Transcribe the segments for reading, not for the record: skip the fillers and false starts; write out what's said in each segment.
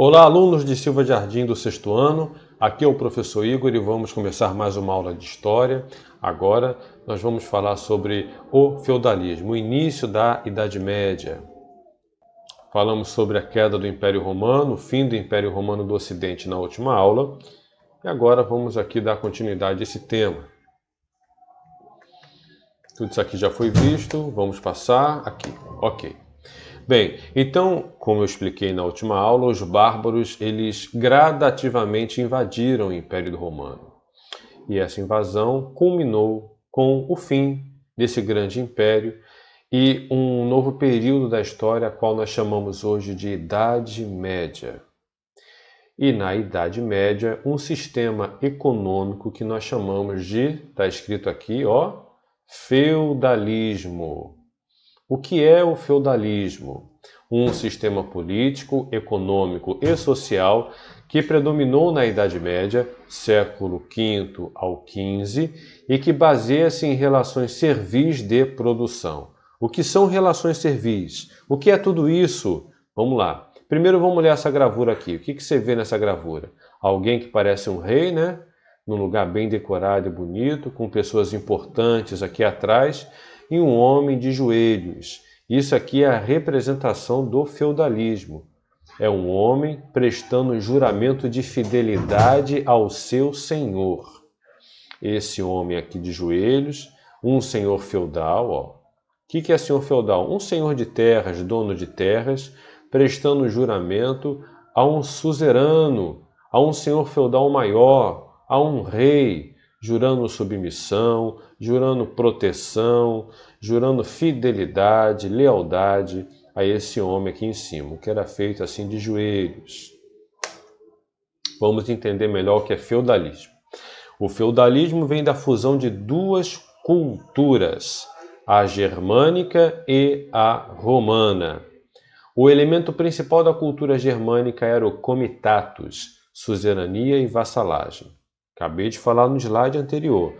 Olá, alunos de Silva Jardim do sexto ano. Aqui é o professor Igor e vamos começar mais uma aula de História. Agora nós vamos falar sobre o feudalismo, o início da Idade Média. Falamos sobre a queda do Império Romano, o fim do Império Romano do Ocidente na última aula. E agora vamos aqui dar continuidade a esse tema. Tudo isso aqui já foi visto, vamos passar aqui. Ok. Bem, então, como eu expliquei na última aula, os bárbaros, eles gradativamente invadiram o Império Romano. E essa invasão culminou com o fim desse grande império e um novo período da história, a qual nós chamamos hoje de Idade Média. E na Idade Média, um sistema econômico que nós chamamos de, está escrito aqui, ó, feudalismo. O que é o feudalismo? Um sistema político, econômico e social que predominou na Idade Média, século V ao XV, e que baseia-se em relações servis de produção. O que são relações servis? O que é tudo isso? Vamos lá. Primeiro vamos ler essa gravura aqui. O que você vê nessa gravura? Alguém que parece um rei, né? Num lugar bem decorado e bonito, com pessoas importantes aqui atrás, e um homem de joelhos. Isso aqui é a representação do feudalismo. É um homem prestando juramento de fidelidade ao seu senhor. Esse homem aqui de joelhos, um senhor feudal, ó. O que é senhor feudal? Um senhor de terras, dono de terras, prestando juramento a um suzerano, a um senhor feudal maior, a um rei, jurando submissão, jurando proteção, jurando fidelidade, lealdade a esse homem aqui em cima, que era feito assim de joelhos. Vamos entender melhor o que é feudalismo. O feudalismo vem da fusão de duas culturas, a germânica e a romana. O elemento principal da cultura germânica era o comitatus, suzerania e vassalagem. Acabei de falar no slide anterior.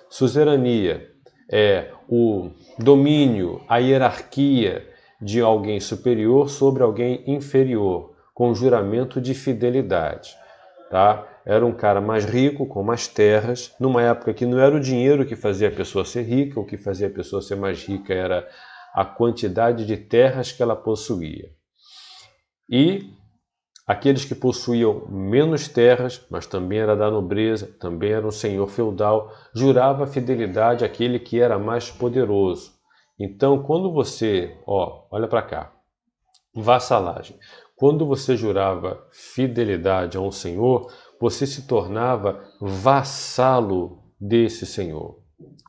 Suzerania é o domínio, a hierarquia de alguém superior sobre alguém inferior, com juramento de fidelidade. Tá? Era um cara mais rico, com mais terras, numa época que não era o dinheiro que fazia a pessoa ser rica, o que fazia a pessoa ser mais rica era a quantidade de terras que ela possuía. E aqueles que possuíam menos terras, mas também era da nobreza, também era um senhor feudal, jurava fidelidade àquele que era mais poderoso. Então, quando você, olha para cá, vassalagem. Quando você jurava fidelidade a um senhor, você se tornava vassalo desse senhor.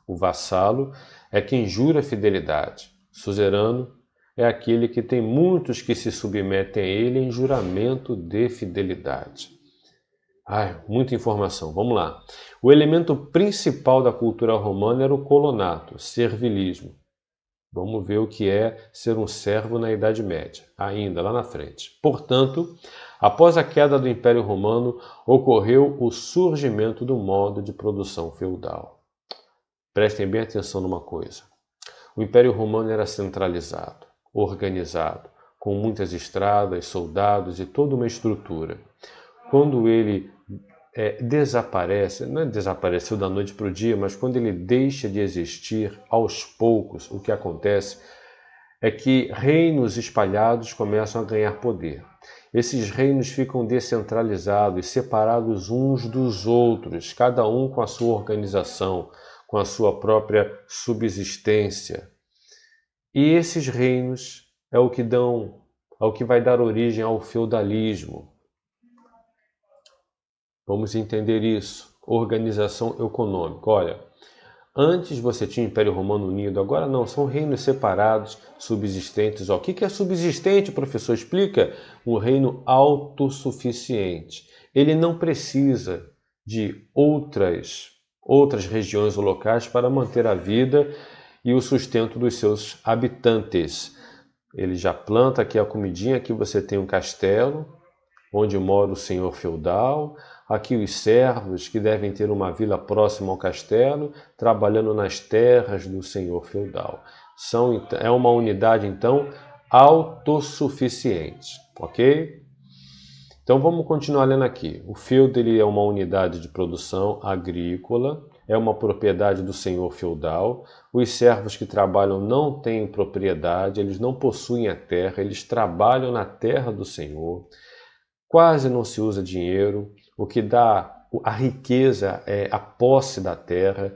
O vassalo é quem jura fidelidade. Suzerano é aquele que tem muitos que se submetem a ele em juramento de fidelidade. Muita informação. Vamos lá. O elemento principal da cultura romana era o colonato, servilismo. Vamos ver o que é ser um servo na Idade Média, ainda lá na frente. Portanto, após a queda do Império Romano, ocorreu o surgimento do modo de produção feudal. Prestem bem atenção numa coisa. O Império Romano era centralizado, organizado, com muitas estradas, soldados e toda uma estrutura. Quando ele desaparece, não desapareceu da noite para o dia, mas quando ele deixa de existir aos poucos, o que acontece é que reinos espalhados começam a ganhar poder. Esses reinos ficam descentralizados, separados uns dos outros, cada um com a sua organização, com a sua própria subsistência. E esses reinos é o que vai dar origem ao feudalismo. Vamos entender isso. Organização econômica. Olha, antes você tinha o Império Romano Unido, agora não, são reinos separados, subsistentes. O que é subsistente, professor? Explica. Um reino autossuficiente. Ele não precisa de outras regiões ou locais para manter a vida e o sustento dos seus habitantes. Ele já planta aqui a comidinha, aqui você tem um castelo, onde mora o senhor feudal, aqui os servos que devem ter uma vila próxima ao castelo, trabalhando nas terras do senhor feudal. É uma unidade, então, autossuficiente, ok? Então vamos continuar lendo aqui. O feudo ele é uma unidade de produção agrícola, é uma propriedade do senhor feudal. Os servos que trabalham não têm propriedade, eles não possuem a terra, eles trabalham na terra do senhor. Quase não se usa dinheiro, o que dá a riqueza é a posse da terra,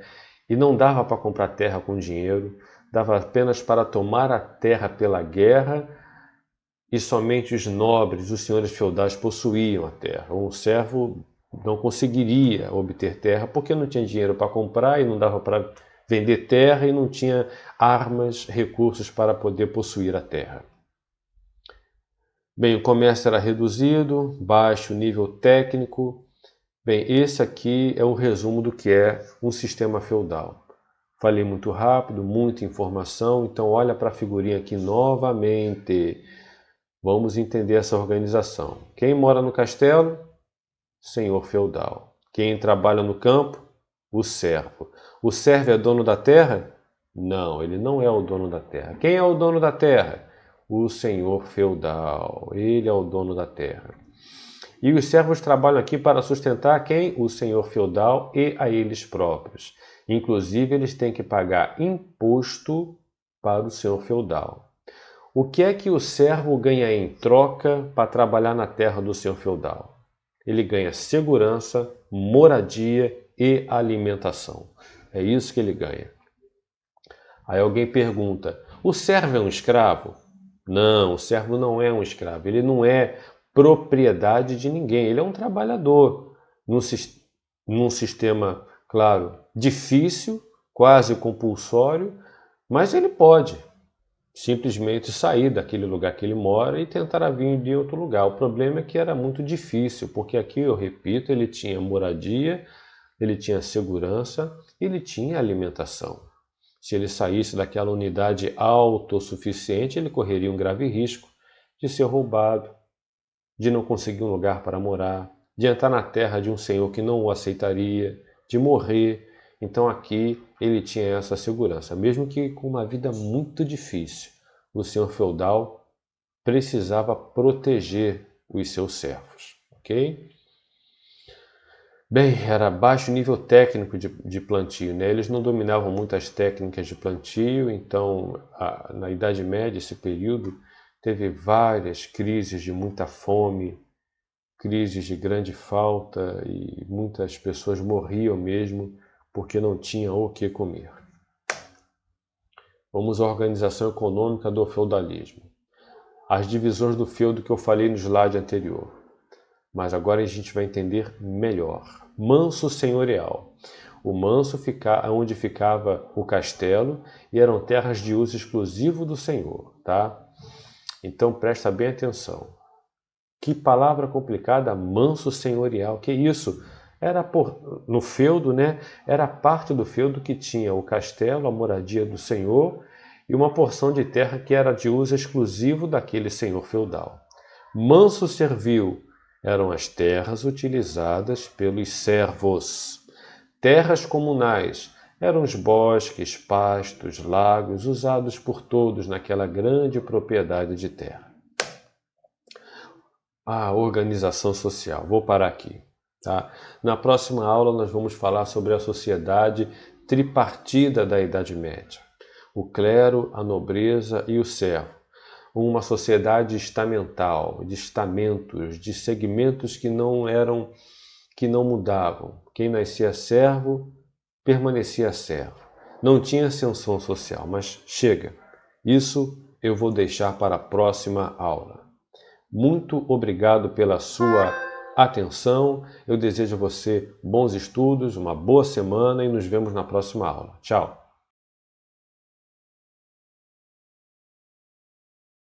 e não dava para comprar terra com dinheiro, dava apenas para tomar a terra pela guerra, e somente os nobres, os senhores feudais possuíam a terra. Um servo não conseguiria obter terra porque não tinha dinheiro para comprar e não dava para vender terra e não tinha armas, recursos para poder possuir a terra. Bem, o comércio era reduzido, baixo nível técnico. Bem, esse aqui é o resumo do que é um sistema feudal. Falei muito rápido, muita informação, então olha para a figurinha aqui novamente. Vamos entender essa organização. Quem mora no castelo? Senhor feudal. Quem trabalha no campo? O servo. O servo é dono da terra? Não, ele não é o dono da terra. Quem é o dono da terra? O senhor feudal. Ele é o dono da terra. E os servos trabalham aqui para sustentar quem? O senhor feudal e a eles próprios. Inclusive, eles têm que pagar imposto para o senhor feudal. O que é que o servo ganha em troca para trabalhar na terra do senhor feudal? Ele ganha segurança, moradia e alimentação. É isso que ele ganha. Aí alguém pergunta, o servo é um escravo? Não, o servo não é um escravo. Ele não é propriedade de ninguém. Ele é um trabalhador num sistema, claro, difícil, quase compulsório, mas ele pode simplesmente sair daquele lugar que ele mora e tentar vir de outro lugar. O problema é que era muito difícil, porque aqui, eu repito, ele tinha moradia, ele tinha segurança, ele tinha alimentação. Se ele saísse daquela unidade autossuficiente, ele correria um grave risco de ser roubado, de não conseguir um lugar para morar, de entrar na terra de um senhor que não o aceitaria, de morrer. Então aqui ele tinha essa segurança, mesmo que com uma vida muito difícil. O senhor feudal precisava proteger os seus servos, ok? Bem, era baixo nível técnico de plantio, né? Eles não dominavam muitas técnicas de plantio, então na Idade Média, esse período, teve várias crises de muita fome, crises de grande falta e muitas pessoas morriam mesmo porque não tinham o que comer. Vamos à organização econômica do feudalismo. As divisões do feudo que eu falei no slide anterior. Mas agora a gente vai entender melhor. Manso senhorial. O manso é onde ficava o castelo e eram terras de uso exclusivo do senhor, tá? Então presta bem atenção. Que palavra complicada, manso senhorial. Que isso? No feudo, né? Era parte do feudo que tinha o castelo, a moradia do senhor e uma porção de terra que era de uso exclusivo daquele senhor feudal. Manso servil eram as terras utilizadas pelos servos. Terras comunais eram os bosques, pastos, lagos usados por todos naquela grande propriedade de terra. A organização social. Vou parar aqui. Tá? Na próxima aula nós vamos falar sobre a sociedade tripartida da Idade Média. O clero, a nobreza e o servo. Uma sociedade estamental, de estamentos, de segmentos que não mudavam. Quem nascia servo, permanecia servo. Não tinha ascensão social, mas chega. Isso eu vou deixar para a próxima aula. Muito obrigado pela sua atenção. Eu desejo a você bons estudos, uma boa semana e nos vemos na próxima aula. Tchau!